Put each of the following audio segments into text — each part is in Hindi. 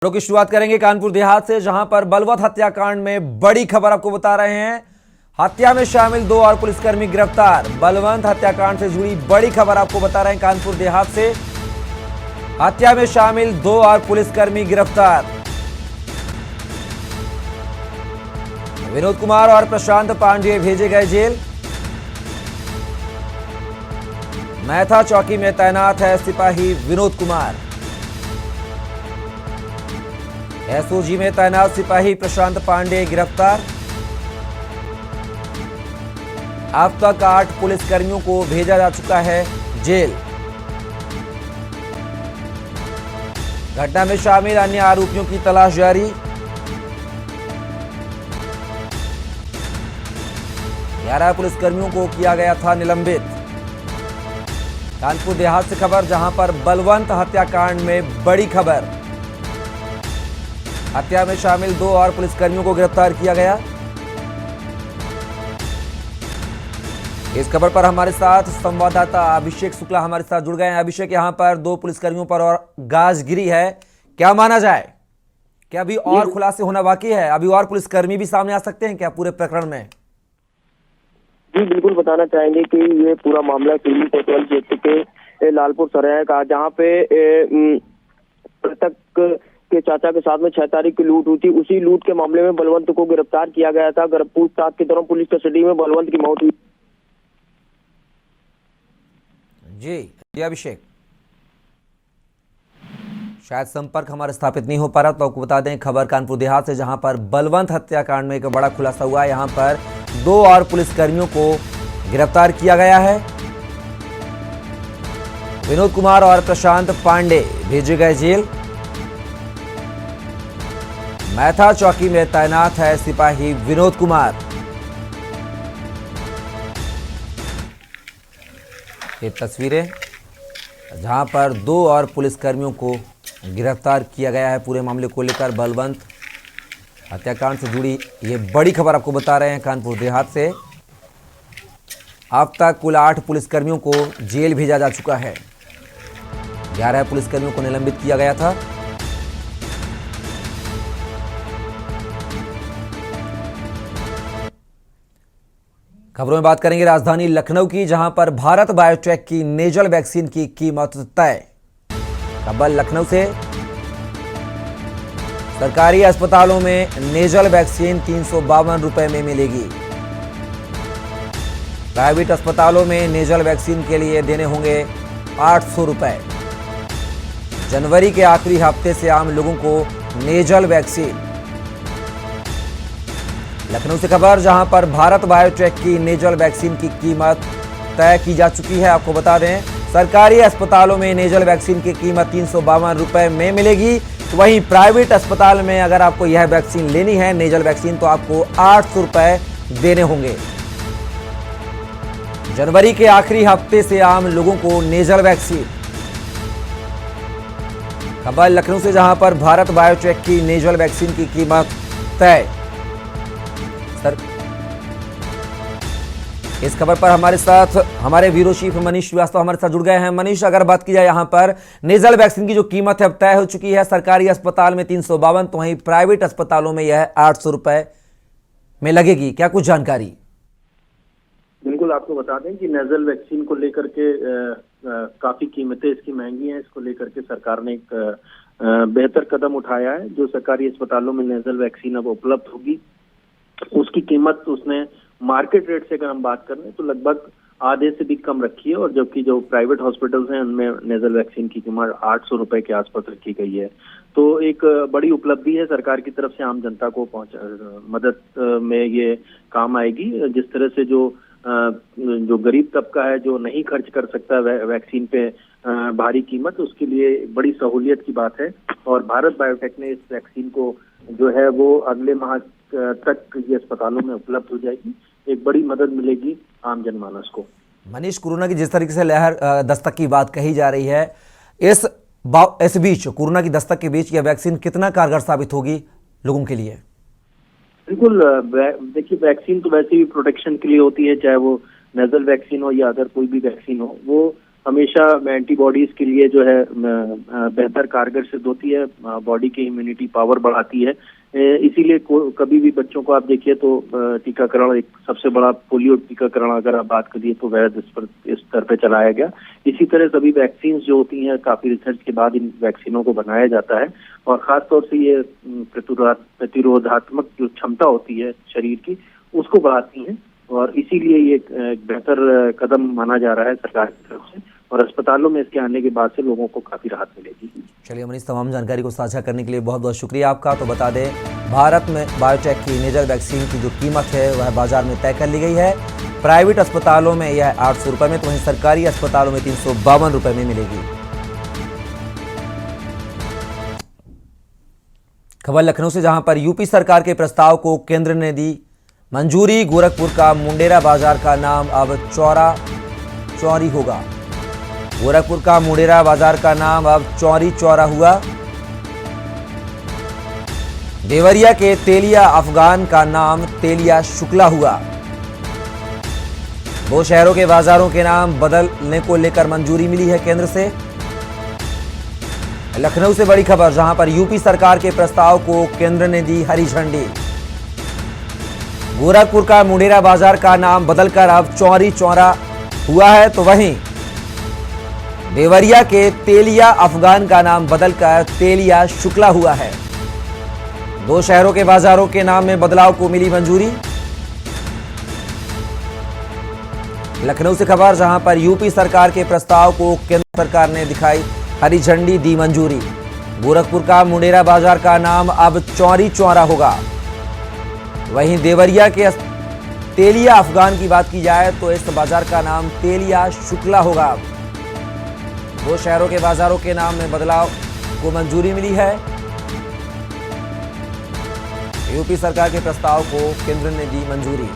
खबरों की शुरुआत करेंगे कानपुर देहात से, जहां पर बलवंत हत्याकांड में बड़ी खबर आपको बता रहे हैं। हत्या में शामिल 2 और पुलिसकर्मी गिरफ्तार। बलवंत हत्याकांड से जुड़ी बड़ी खबर आपको बता रहे हैं कानपुर देहात से। हत्या में शामिल 2 और पुलिसकर्मी गिरफ्तार। विनोद कुमार और प्रशांत पांडे भेजे गए जेल। मैथा चौकी में तैनात है सिपाही विनोद कुमार। एसओजी में तैनात सिपाही प्रशांत पांडे गिरफ्तार। अब तक 8 पुलिसकर्मियों को भेजा जा चुका है जेल। घटना में शामिल अन्य आरोपियों की तलाश जारी। 11 पुलिसकर्मियों को किया गया था निलंबित। कानपुर देहात से खबर, जहां पर बलवंत हत्याकांड में बड़ी खबर। हत्या में शामिल 2 और पुलिसकर्मियों को गिरफ्तार किया गया। इस खबर पर हमारे साथ संवाददाता अभिषेक शुक्ला हमारे साथ जुड़ गए हैं। अभिषेक, यहां पर 2 पुलिसकर्मियों पर और गाज गिरी है, क्या माना जाए? क्या अभी और खुलासे होना बाकी है? अभी और पुलिसकर्मी भी सामने आ सकते हैं क्या पूरे प्रकरण में? जी बिल्कुल, बताना चाहेंगे कि ये पूरा मामला दिल्ली कोतवाल क्षेत्र के लालपुर सराय का, जहाँ पे मृतक के चाचा के साथ में 6 तारीख की लूट हुई थी। उसी लूट के मामले में बलवंत को गिरफ्तार किया गया था। पूछताछ के दौरान पुलिस कस्टडी में बलवंत की मौत हुई। जी अभिषेक, शायद संपर्क हमारा स्थापित नहीं हो पा रहा, तो आपको बता दें खबर कानपुर देहात से, जहां पर बलवंत हत्याकांड में एक बड़ा खुलासा हुआ है। यहां पर 2 और पुलिसकर्मियों को गिरफ्तार किया गया है। विनोद कुमार और प्रशांत पांडे भेजे गए जेल। मैथा चौकी में तैनात है सिपाही विनोद कुमार। ये तस्वीरें, जहां पर 2 और पुलिसकर्मियों को गिरफ्तार किया गया है पूरे मामले को लेकर। बलवंत हत्याकांड से जुड़ी ये बड़ी खबर आपको बता रहे हैं कानपुर देहात से। अब तक कुल 8 पुलिसकर्मियों को जेल भेजा जा चुका है। 11 पुलिसकर्मियों को निलंबित किया गया था। खबरों में बात करेंगे राजधानी लखनऊ की, जहां पर भारत बायोटेक की नेजल वैक्सीन की कीमत तय। खबर लखनऊ से, सरकारी अस्पतालों में नेजल वैक्सीन 352 रुपए में मिलेगी। प्राइवेट अस्पतालों में नेजल वैक्सीन के लिए देने होंगे 800 रुपए। जनवरी के आखिरी हफ्ते से आम लोगों को नेजल वैक्सीन। लखनऊ से खबर, जहां पर भारत बायोटेक की नेजल वैक्सीन की कीमत तय की जा चुकी है। आपको बता दें, सरकारी अस्पतालों में नेजल वैक्सीन की कीमत 352 रुपए में मिलेगी। तो वहीं प्राइवेट अस्पताल में अगर आपको यह वैक्सीन लेनी है, नेजल वैक्सीन, तो आपको 800 रुपए देने होंगे। जनवरी के आखिरी हफ्ते से आम लोगों को नेजल वैक्सीन। खबर लखनऊ से, जहां पर भारत बायोटेक की नेजल वैक्सीन की कीमत तय। इस खबर पर हमारे साथ हमारे ब्यूरो चीफ मनीष श्रीवास्तव हमारे साथ जुड़ गए हैं। मनीष, अगर बात की जाए, यहां पर नेजल वैक्सीन की जो कीमत है अब तय हो चुकी है। सरकारी अस्पताल में 352, तो वहीं प्राइवेट अस्पतालों में यह 800 रुपए में लगेगी। क्या कुछ जानकारी? बिल्कुल, आपको बता दें कि नेजल वैक्सीन को लेकर के काफी कीमतें इसकी महंगी हैं। इसको लेकर के सरकार ने एक बेहतर कदम उठाया है। जो सरकारी अस्पतालों में नेजल वैक्सीन अब उपलब्ध होगी, उसकी कीमत उसने मार्केट रेट से अगर हम बात करें तो लगभग आधे से भी कम रखी है। और जबकि जो प्राइवेट हॉस्पिटल्स हैं उनमें नेजल वैक्सीन की कीमत 800 रुपए के आसपास रखी गई है। तो एक बड़ी उपलब्धि है सरकार की तरफ से, आम जनता को मदद में ये काम आएगी। जिस तरह से जो गरीब तबका है, जो नहीं खर्च कर सकता वैक्सीन पे भारी कीमत, उसके लिए बड़ी सहूलियत की बात है। और भारत बायोटेक ने इस वैक्सीन को जो है वो अगले माह तक ये अस्पतालों में उपलब्ध हो जाएगी। एक बड़ी मदद मिलेगी आम जनमानस को। मनीष, कोरोना की जिस तरीके से लहर दस्तक की बात कही जा रही है, इस बीच कोरोना की दस्तक के बीच यह वैक्सीन कितना कारगर साबित होगी लोगों के लिए? बिल्कुल, देखिए, वैक्सीन तो वैसे भी प्रोटेक्शन के लिए होती है, चाहे वो नेजल वैक्सीन हो या अदर कोई भी वैक्सीन हो। वो हमेशा एंटीबॉडीज के लिए जो है बेहतर कारगर सिद्ध होती है, बॉडी की इम्यूनिटी पावर बढ़ाती है। इसीलिए कभी भी बच्चों को आप देखिए तो टीकाकरण, एक सबसे बड़ा पोलियो टीकाकरण अगर आप बात करिए तो वह इस स्तर पे चलाया गया। इसी तरह सभी वैक्सीन जो होती हैं काफी रिसर्च के बाद इन वैक्सीनों को बनाया जाता है और खासतौर से ये प्रतिरोधात्मक जो क्षमता होती है शरीर की उसको बढ़ाती हैं और इसीलिए ये एक बेहतर कदम माना जा रहा है सरकार की तरफ से और अस्पतालों में इसके आने के बाद से लोगों को काफी राहत मिलेगी। चलिए मनीष, तमाम जानकारी को साझा करने के लिए बहुत बहुत शुक्रिया आपका। तो बता दें, भारत में बायोटेक की नेजल वैक्सीन की जो कीमत है वह बाजार में तय कर ली गई है। प्राइवेट अस्पतालों में यह 800 रुपये में, तो वहीं सरकारी अस्पतालों में 352 रुपये में मिलेगी। खबर लखनऊ से, जहां पर यूपी सरकार के प्रस्ताव को केंद्र ने दी मंजूरी। गोरखपुर का मुंडेरा बाजार का नाम अब चौरी होगा। गोरखपुर का मुंडेरा बाजार का नाम अब चौरी चौरा हुआ। देवरिया के तेलिया अफगान का नाम तेलिया शुक्ला हुआ। दो शहरों के बाजारों के नाम बदलने को लेकर मंजूरी मिली है केंद्र से। लखनऊ से बड़ी खबर, जहां पर यूपी सरकार के प्रस्ताव को केंद्र ने दी हरी झंडी। गोरखपुर का मुंडेरा बाजार का नाम बदलकर अब चौरी चौरा हुआ है, तो वहीं देवरिया के तेलिया अफगान का नाम बदलकर तेलिया शुक्ला हुआ है। दो शहरों के बाजारों के नाम में बदलाव को मिली मंजूरी। लखनऊ से खबर, जहां पर यूपी सरकार के प्रस्ताव को केंद्र सरकार ने दिखाई हरी झंडी, दी मंजूरी। गोरखपुर का मुंडेरा बाजार का नाम अब चौरी चौरा होगा। वहीं देवरिया के तेलिया अफगान की बात की जाए तो इस बाजार का नाम तेलिया शुक्ला होगा। दो शहरों के बाजारों के नाम में बदलाव को मंजूरी मिली है। यूपी सरकार के प्रस्ताव को केंद्र ने दी मंजूरी।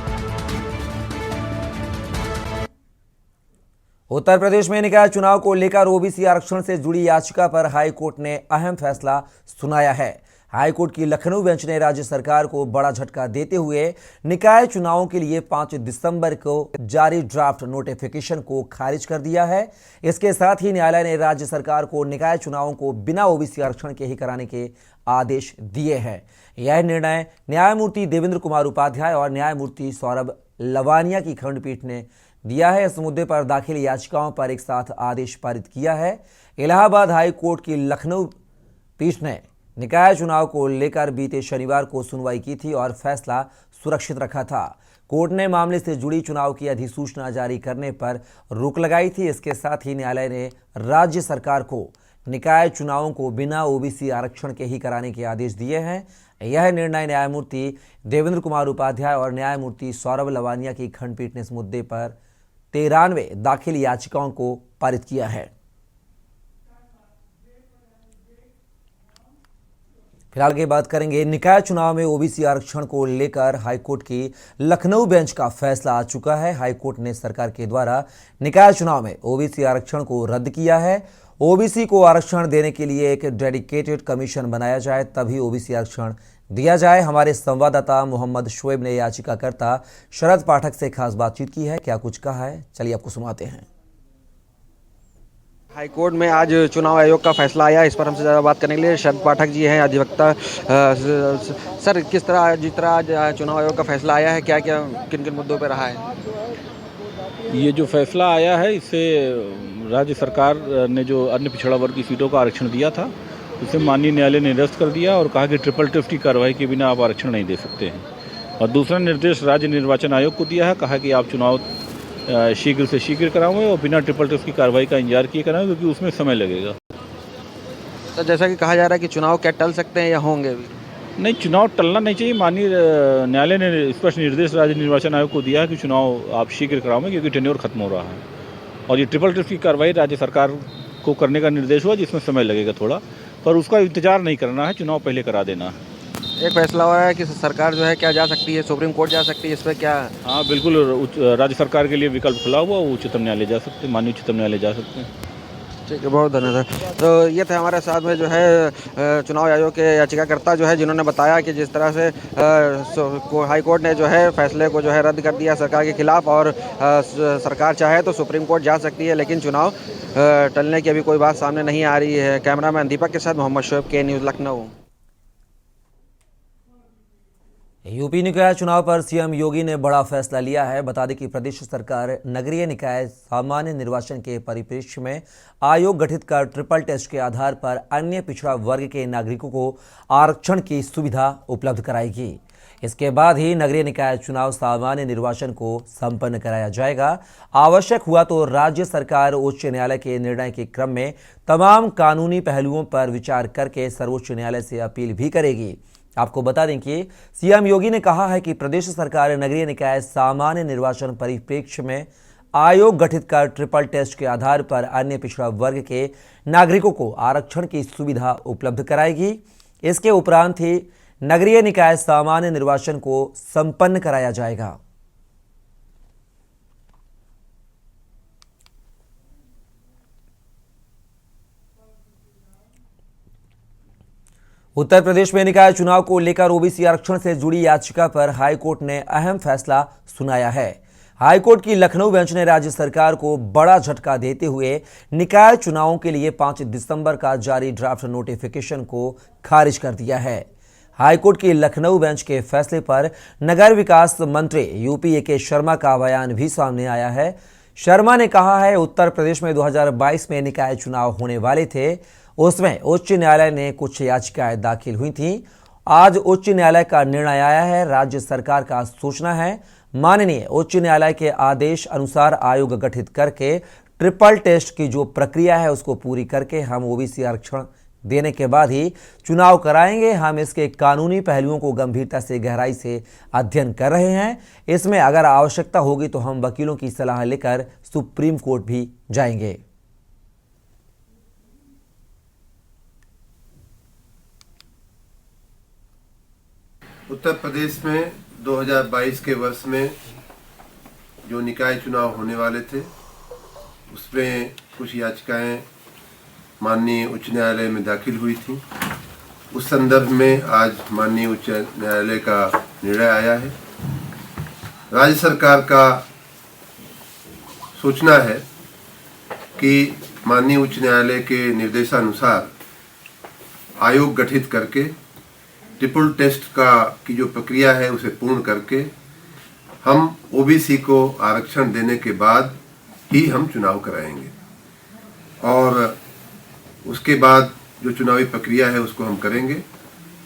उत्तर प्रदेश में निकाय चुनाव को लेकर ओबीसी आरक्षण से जुड़ी याचिका पर हाई कोर्ट ने अहम फैसला सुनाया है। हाई कोर्ट की लखनऊ बेंच ने राज्य सरकार को बड़ा झटका देते हुए निकाय चुनावों के लिए 5 दिसंबर को जारी ड्राफ्ट नोटिफिकेशन को खारिज कर दिया है। इसके साथ ही न्यायालय ने राज्य सरकार को निकाय चुनावों को बिना ओबीसी आरक्षण के ही कराने के आदेश दिए हैं। यह निर्णय न्यायमूर्ति देवेंद्र कुमार उपाध्याय और न्यायमूर्ति सौरभ लवानिया की खंडपीठ ने दिया है। इस मुद्दे पर दाखिल याचिकाओं पर एक साथ आदेश पारित किया है। इलाहाबाद हाई कोर्ट की लखनऊ पीठ ने निकाय चुनाव को लेकर बीते शनिवार को सुनवाई की थी और फैसला सुरक्षित रखा था। कोर्ट ने मामले से जुड़ी चुनाव की अधिसूचना जारी करने पर रोक लगाई थी। इसके साथ ही न्यायालय ने राज्य सरकार को निकाय चुनावों को बिना ओबीसी आरक्षण के ही कराने के आदेश दिए हैं। यह निर्णय न्यायमूर्ति देवेंद्र कुमार उपाध्याय और न्यायमूर्ति सौरभ लवानिया की खंडपीठ ने इस मुद्दे पर 93 दाखिल याचिकाओं को पारित किया है। फिलहाल की बात करेंगे, निकाय चुनाव में ओबीसी आरक्षण को लेकर हाईकोर्ट की लखनऊ बेंच का फैसला आ चुका है। हाईकोर्ट ने सरकार के द्वारा निकाय चुनाव में ओबीसी आरक्षण को रद्द किया है। ओबीसी को आरक्षण देने के लिए एक डेडिकेटेड कमीशन बनाया जाए, तभी ओबीसी आरक्षण दिया जाए। हमारे संवाददाता मोहम्मद शोएब ने याचिकाकर्ता शरद पाठक से खास बातचीत की है। क्या कुछ कहा है, चलिए आपको सुनाते हैं। हाईकोर्ट में आज चुनाव आयोग का फैसला आया, इस पर हमसे ज़्यादा बात करने के लिए शरद पाठक जी हैं, अधिवक्ता। सर, किस तरह जिस तरह आज चुनाव आयोग का फैसला आया है, क्या क्या किन किन मुद्दों पर रहा है? ये जो फैसला आया है, इससे राज्य सरकार ने जो अन्य पिछड़ा वर्ग की सीटों का आरक्षण दिया था उसे माननीय न्यायालय ने निरस्त कर दिया और कहा कि ट्रिपल टेस्ट की कार्रवाई के बिना आप आरक्षण नहीं दे सकते हैं। और दूसरा निर्देश राज्य निर्वाचन आयोग को दिया है, कहा कि आप चुनाव शीघ्र से शीघ्र कराएं और बिना ट्रिपल टेस्ट की कार्रवाई का इंतजार किए कराएं, क्योंकि उसमें समय लगेगा। तो जैसा कि कहा जा रहा है कि चुनाव क्या टल सकते हैं या होंगे भी? नहीं, चुनाव टलना नहीं चाहिए। माननीय न्यायालय ने स्पष्ट निर्देश राज्य निर्वाचन आयोग को दिया है कि चुनाव आप शीघ्र कराओगे, क्योंकि टेन्योर खत्म हो रहा है। और ये ट्रिपल टेस्ट की कार्रवाई राज्य सरकार को करने का निर्देश हुआ, जिसमें समय लगेगा थोड़ा, पर उसका इंतजार नहीं करना है, चुनाव पहले करा देना है। एक फैसला हुआ है कि सरकार जो है क्या जा सकती है, सुप्रीम कोर्ट जा सकती है, इस पर क्या? हाँ बिल्कुल, राज्य सरकार के लिए विकल्प खुला हुआ, वो उच्चतम न्यायालय जा सकते हैं, माननीय उच्चतम न्यायालय जा सकते हैं। ठीक है, बहुत धन्यवाद। तो ये थे हमारे साथ में जो है चुनाव आयोग के याचिकाकर्ता जो है, जिन्होंने बताया कि जिस तरह से हाई कोर्ट ने जो है फैसले को जो है रद्द कर दिया सरकार के खिलाफ, और सरकार चाहे तो सुप्रीम कोर्ट जा सकती है, लेकिन चुनाव टलने की अभी कोई बात सामने नहीं आ रही है। कैमरामैन दीपक के साथ मोहम्मद शोएब, के न्यूज़, लखनऊ। यूपी निकाय चुनाव पर सीएम योगी ने बड़ा फैसला लिया है। बता दें कि प्रदेश सरकार नगरीय निकाय सामान्य निर्वाचन के परिप्रेक्ष्य में आयोग गठित कर ट्रिपल टेस्ट के आधार पर अन्य पिछड़ा वर्ग के नागरिकों को आरक्षण की सुविधा उपलब्ध कराएगी। इसके बाद ही नगरीय निकाय चुनाव सामान्य निर्वाचन को संपन्न कराया जाएगा। आवश्यक हुआ तो राज्य सरकार उच्च न्यायालय के निर्णय के क्रम में तमाम कानूनी पहलुओं पर विचार करके सर्वोच्च न्यायालय से अपील भी करेगी। आपको बता दें कि सीएम योगी ने कहा है कि प्रदेश सरकार नगरीय निकाय सामान्य निर्वाचन परिप्रेक्ष्य में आयोग गठित कर ट्रिपल टेस्ट के आधार पर अन्य पिछड़ा वर्ग के नागरिकों को आरक्षण की सुविधा उपलब्ध कराएगी। इसके उपरांत ही नगरीय निकाय सामान्य निर्वाचन को संपन्न कराया जाएगा। उत्तर प्रदेश में निकाय चुनाव को लेकर ओबीसी आरक्षण से जुड़ी याचिका पर हाईकोर्ट ने अहम फैसला सुनाया है। हाईकोर्ट की लखनऊ बेंच ने राज्य सरकार को बड़ा झटका देते हुए निकाय चुनावों के लिए 5 दिसंबर का जारी ड्राफ्ट नोटिफिकेशन को खारिज कर दिया है। हाईकोर्ट की लखनऊ बेंच के फैसले पर नगर विकास मंत्री यूपी के शर्मा का बयान भी सामने आया है। शर्मा ने कहा है, उत्तर प्रदेश में 2022 में निकाय चुनाव होने वाले थे, उसमें उच्च न्यायालय ने कुछ याचिकाएं दाखिल हुई थीं। आज उच्च न्यायालय का निर्णय आया है। राज्य सरकार का सोचना है माननीय उच्च न्यायालय के आदेश अनुसार आयोग गठित करके ट्रिपल टेस्ट की जो प्रक्रिया है उसको पूरी करके हम ओबीसी आरक्षण देने के बाद ही चुनाव कराएंगे। हम इसके कानूनी पहलुओं को गंभीरता से गहराई से अध्ययन कर रहे हैं। इसमें अगर आवश्यकता होगी तो हम वकीलों की सलाह लेकर सुप्रीम कोर्ट भी जाएंगे। उत्तर प्रदेश में 2022 के वर्ष में जो निकाय चुनाव होने वाले थे उसमें कुछ याचिकाएं माननीय उच्च न्यायालय में दाखिल हुई थी। उस संदर्भ में आज माननीय उच्च न्यायालय का निर्णय आया है। राज्य सरकार का सोचना है कि माननीय उच्च न्यायालय के निर्देशानुसार आयोग गठित करके ट्रिपल टेस्ट की जो प्रक्रिया है उसे पूर्ण करके हम ओबीसी को आरक्षण देने के बाद ही हम चुनाव कराएंगे, और उसके बाद जो चुनावी प्रक्रिया है उसको हम करेंगे।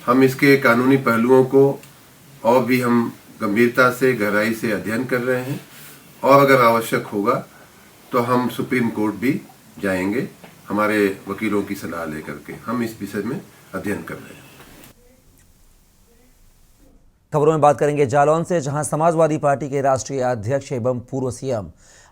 हम इसके कानूनी पहलुओं को और भी हम गंभीरता से गहराई से अध्ययन कर रहे हैं, और अगर आवश्यक होगा तो हम सुप्रीम कोर्ट भी जाएंगे हमारे वकीलों की सलाह लेकर के। हम इस विषय में अध्ययन कर रहे हैं। खबरों में बात करेंगे जालौन से, जहां समाजवादी पार्टी के राष्ट्रीय अध्यक्ष एवं पूर्व सीएम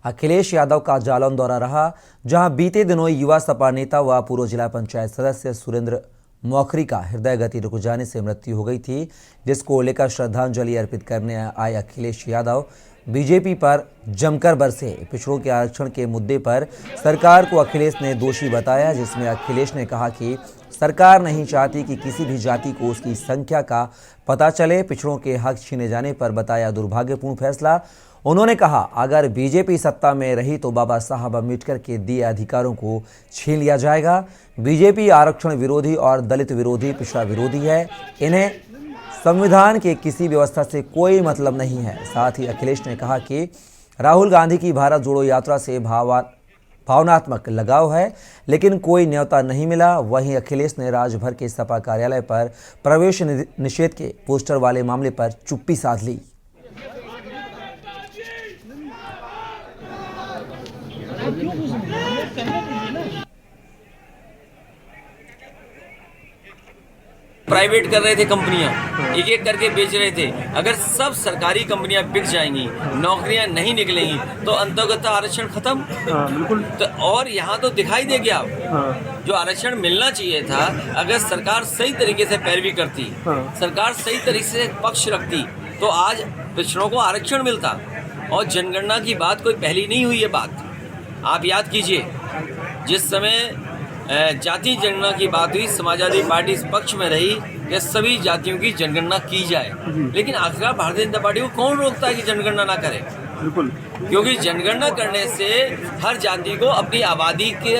अखिलेश यादव का जालौन दौरा रहा, जहां बीते दिनों युवा सपा नेता व पूर्व जिला पंचायत सदस्य सुरेंद्र मौखरी का हृदय गति रुक जाने से मृत्यु हो गई थी, जिसको लेकर श्रद्धांजलि अर्पित करने आए अखिलेश यादव बीजेपी पर जमकर बरसे। पिछड़ों के आरक्षण के मुद्दे पर सरकार को अखिलेश ने दोषी बताया, जिसमें अखिलेश ने कहा कि सरकार नहीं चाहती कि किसी भी जाति को उसकी संख्या का पता चले। पिछड़ों के हक छीने जाने पर बताया दुर्भाग्यपूर्ण फैसला। उन्होंने कहा, अगर बीजेपी सत्ता में रही तो बाबा साहब अम्बेडकर के दिए अधिकारों को छीन लिया जाएगा। बीजेपी आरक्षण विरोधी और दलित विरोधी, पिछड़ा विरोधी है। इन्हें संविधान के किसी व्यवस्था से कोई मतलब नहीं है। साथ ही अखिलेश ने कहा कि राहुल गांधी की भारत जोड़ो यात्रा से भावनात्मक लगाव है, लेकिन कोई न्योता नहीं मिला। वहीं अखिलेश ने राजभर के सपा कार्यालय पर प्रवेश निषेध के पोस्टर वाले मामले पर चुप्पी साध ली। प्राइवेट कर रहे थे कंपनियां, एक एक करके बेच रहे थे। अगर सब सरकारी कंपनियां बिक जाएंगी, नौकरियां नहीं निकलेंगी तो अंतर्गत आरक्षण खत्म। बिल्कुल। तो और यहाँ तो दिखाई दे गया जो आरक्षण मिलना चाहिए था, अगर सरकार सही तरीके से पैरवी करती, सरकार सही तरीके से पक्ष रखती तो आज पिछड़ों को आरक्षण मिलता। और जनगणना की बात कोई पहली नहीं हुई है बात, आप याद कीजिए। जिस समय जाति जनगणना की बात हुई, समाजवादी पार्टी इस पक्ष में रही कि सभी जातियों की जनगणना की जाए। लेकिन आखिरकार भारतीय जनता पार्टी को कौन रोकता है कि जनगणना ना करे? बिल्कुल, क्योंकि जनगणना करने से हर जाति को अपनी आबादी की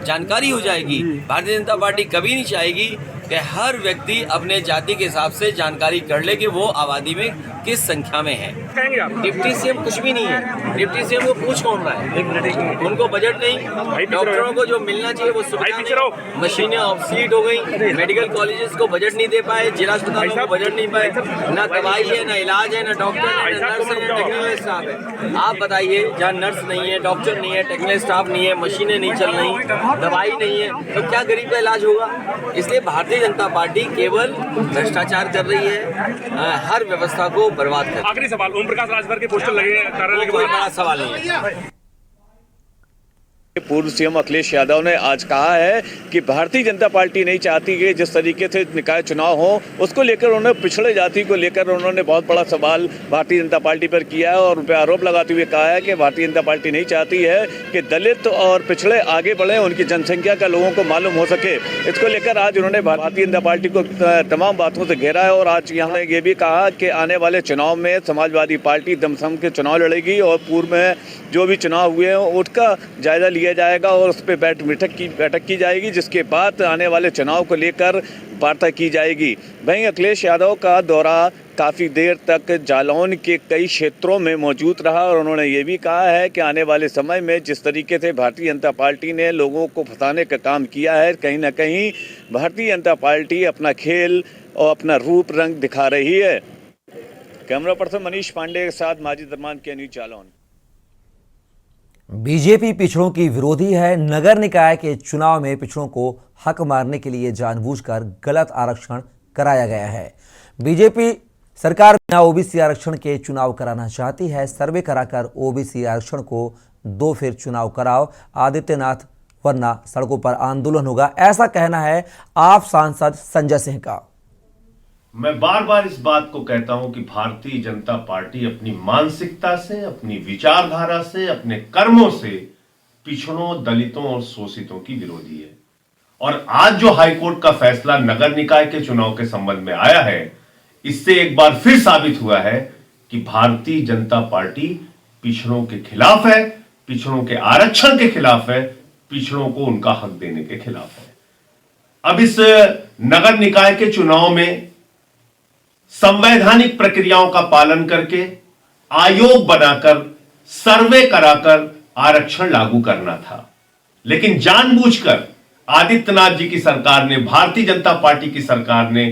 जानकारी हो जाएगी। भारतीय जनता पार्टी कभी नहीं चाहेगी कि हर व्यक्ति अपने जाति के हिसाब से जानकारी कर ले कि वो आबादी में किस संख्या में है। कहेंगे आप? डिप्टी सीएम कुछ भी नहीं है। डिप्टी सीएम को पूछ कौन रहा है? उनको बजट नहीं, डॉक्टरों को जो मिलना चाहिए वो सुविधा नहीं, मशीनें ऑब्सलीट हो गई, मेडिकल कॉलेजेस को बजट नहीं दे पाए, जिला अस्पतालों को बजट नहीं पाए, ना दवाई है, ना इलाज है, ना डॉक्टर है, ना नर्स है, ना टेक्निकल स्टाफ है। आप बताइए, जहाँ नर्स नहीं है, डॉक्टर नहीं है, टेक्निकल स्टाफ नहीं है, मशीनें नहीं चल रही, दवाई नहीं है, तो क्या गरीब का इलाज होगा? इसलिए भारतीय जनता पार्टी केवल भ्रष्टाचार कर रही है, हर व्यवस्था को बर्बाद कर। आखिरी सवाल, ओम प्रकाश राजभर के पोस्टर लगे हैं कार्यालय के कोई बाहर। बड़ा सवाल नहीं है। पूर्व सीएम अखिलेश यादव ने आज कहा है कि भारतीय जनता पार्टी नहीं चाहती कि जिस तरीके से निकाय चुनाव हो, उसको लेकर उन्होंने पिछड़े जाति को लेकर उन्होंने बहुत बड़ा सवाल भारतीय जनता पार्टी पर किया है और उन पर आरोप लगाते हुए कहा है कि भारतीय जनता पार्टी नहीं चाहती है कि दलित और पिछड़े आगे बढ़े, उनकी जनसंख्या का लोगों को मालूम हो सके। इसको लेकर आज उन्होंने भारतीय जनता पार्टी को तमाम बातों से घेरा है और आज यहाँ ये भी कहा कि आने वाले चुनाव में समाजवादी पार्टी दमसम के चुनाव लड़ेगी और पूर्व में जो भी चुनाव हुए हैं उसका जायजा लिया जाएगा और उस पर बैठक की जाएगी, जिसके बाद आने वाले चुनाव को लेकर वार्ता की जाएगी। वहीं अखिलेश यादव का दौरा काफ़ी देर तक जालौन के कई क्षेत्रों में मौजूद रहा और उन्होंने ये भी कहा है कि आने वाले समय में जिस तरीके से भारतीय जनता पार्टी ने लोगों को फंसाने का काम किया है, कहीं ना कहीं भारतीय जनता पार्टी अपना खेल और अपना रूप रंग दिखा रही है। कैमरा पर्सन मनीष पांडे के साथ माजिद रहमान के न्यूज़ जालौन। बीजेपी पिछड़ों की विरोधी है। नगर निकाय के चुनाव में पिछड़ों को हक मारने के लिए जानबूझकर गलत आरक्षण कराया गया है। बीजेपी सरकार बिना ओबीसी आरक्षण के चुनाव कराना चाहती है। सर्वे कराकर ओबीसी आरक्षण को दो फिर चुनाव कराओ आदित्यनाथ, वरना सड़कों पर आंदोलन होगा, ऐसा कहना है आप सांसद संजय सिंह का। मैं बार बार इस बात को कहता हूं कि भारतीय जनता पार्टी अपनी मानसिकता से, अपनी विचारधारा से, अपने कर्मों से पिछड़ों, दलितों और शोषितों की विरोधी है। और आज जो हाईकोर्ट का फैसला नगर निकाय के चुनाव के संबंध में आया है, इससे एक बार फिर साबित हुआ है कि भारतीय जनता पार्टी पिछड़ों के खिलाफ है, पिछड़ों के आरक्षण के खिलाफ है, पिछड़ों को उनका हक देने के खिलाफ है। अब इस नगर निकाय के चुनाव में संवैधानिक प्रक्रियाओं का पालन करके आयोग बनाकर सर्वे कराकर आरक्षण लागू करना था, लेकिन जानबूझकर आदित्यनाथ जी की सरकार ने, भारतीय जनता पार्टी की सरकार ने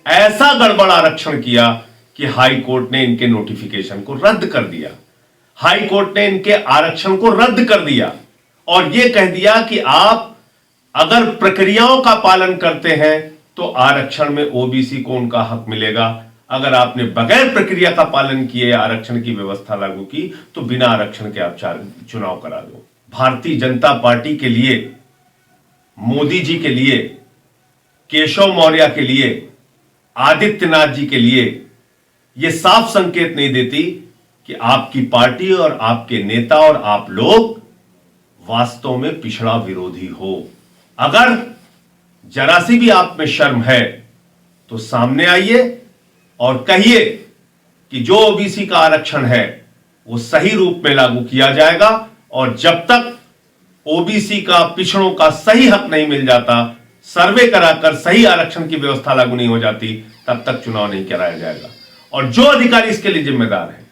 ऐसा गड़बड़ आरक्षण किया कि हाई कोर्ट ने इनके नोटिफिकेशन को रद्द कर दिया। हाई कोर्ट ने इनके आरक्षण को रद्द कर दिया और यह कह दिया कि आप अगर प्रक्रियाओं का पालन करते हैं तो आरक्षण में ओबीसी को उनका हक मिलेगा, अगर आपने बगैर प्रक्रिया का पालन किए आरक्षण की व्यवस्था लागू की तो बिना आरक्षण के आप चुनाव करा दो। भारतीय जनता पार्टी के लिए, मोदी जी के लिए, केशव मौर्य के लिए, आदित्यनाथ जी के लिए यह साफ संकेत नहीं देती कि आपकी पार्टी और आपके नेता और आप लोग वास्तव में पिछड़ा विरोधी हो। अगर जरा सी भी आप में शर्म है तो सामने आइए और कहिए कि जो ओबीसी का आरक्षण है वो सही रूप में लागू किया जाएगा और जब तक ओबीसी का, पिछड़ों का सही हक नहीं मिल जाता, सर्वे कराकर सही आरक्षण की व्यवस्था लागू नहीं हो जाती, तब तक चुनाव नहीं कराया जाएगा। और जो अधिकारी इसके लिए जिम्मेदार हैं,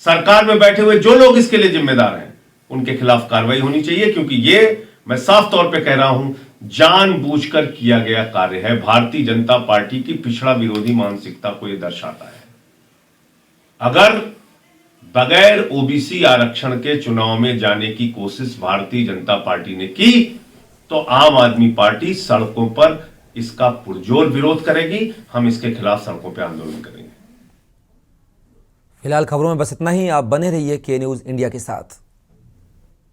सरकार में बैठे हुए जो लोग इसके लिए जिम्मेदार हैं, उनके खिलाफ कार्रवाई होनी चाहिए, क्योंकि ये मैं साफ तौर पे कह रहा हूं जानबूझकर किया गया कार्य है। भारतीय जनता पार्टी की पिछड़ा विरोधी मानसिकता को यह दर्शाता है। अगर बगैर ओबीसी आरक्षण के चुनाव में जाने की कोशिश भारतीय जनता पार्टी ने की तो आम आदमी पार्टी सड़कों पर इसका पुरजोर विरोध करेगी। हम इसके खिलाफ सड़कों पर आंदोलन करेंगे। फिलहाल खबरों में बस इतना ही। आप बने रहिए के न्यूज़ इंडिया के साथ।